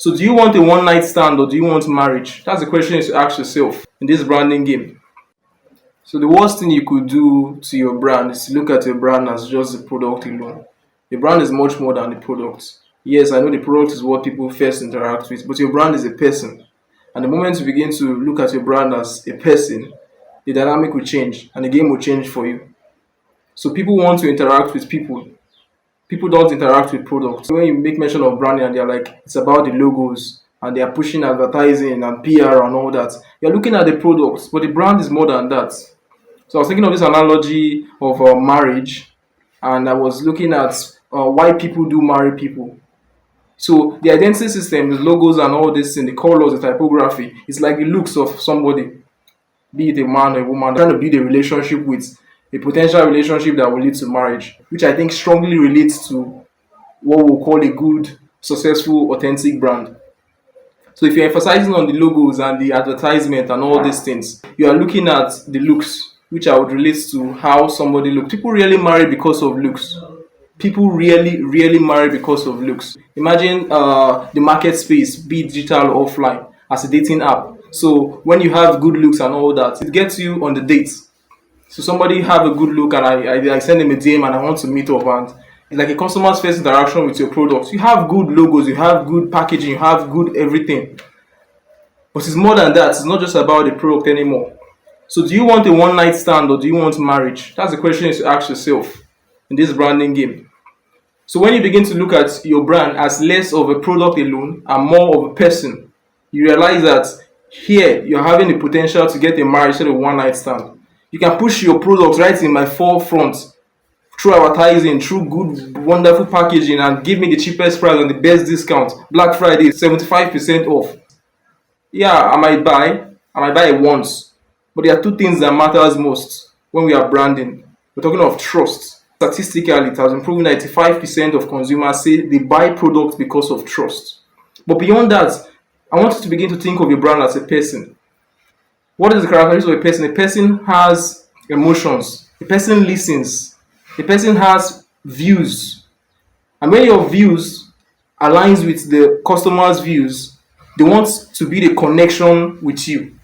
So do you want a one night stand or do you want marriage? That's the question you should ask yourself in this branding game. So the worst thing you could do to your brand is to look at your brand as just the product alone. The brand is much more than the product. Yes, I know the product is what people first interact with, but your brand is a person. And the moment you begin to look at your brand as a person, the dynamic will change and the game will change for you. So people want to interact with people. People don't interact with products. When you make mention of branding and they're like, it's about the logos and they are pushing advertising and PR and all that, you're looking at the products, but the brand is more than that. So I was thinking of this analogy of marriage, and I was looking at why people do marry people. So the identity system, the logos and all this, and the colors, the typography, it's like the looks of somebody, be it a man or a woman, trying to build a relationship with a potential relationship that will lead to marriage, which I think strongly relates to what we'll call a good, successful, authentic brand. So if you're emphasizing on the logos and the advertisement and all these things, you are looking at the looks, which I would relate to how somebody looks. People really marry because of looks. People really marry because of looks. Imagine the market space, be it digital or offline, as a dating app. So when you have good looks and all that, it gets you on the date. So somebody have a good look and I send them a DM and I want to meet up, and it's like a customer's first interaction with your products. You have good logos, you have good packaging, you have good everything. But it's more than that. It's not just about the product anymore. So do you want a one night stand or do you want marriage? That's the question you should ask yourself in this branding game. So when you begin to look at your brand as less of a product alone and more of a person, you realize that here you're having the potential to get a marriage instead of one night stand. You can push your products right in my forefront through advertising, through good, wonderful packaging, and give me the cheapest price and the best discount. Black Friday, 75% off. Yeah, I might buy it once. But there are two things that matters most when we are branding. We're talking of trust. Statistically, it has been proven 95% of consumers say they buy products because of trust. But beyond that, I want you to begin to think of your brand as a person. What is the characteristics of a person? A person has emotions. A person listens. A person has views. And when your views aligns with the customer's views, they want to build a connection with you.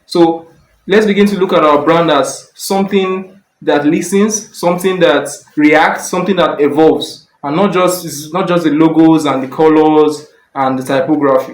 So let's begin to look at our brand as something that listens, something that reacts, something that evolves, and not just it's not just the logos and the colors and the typography.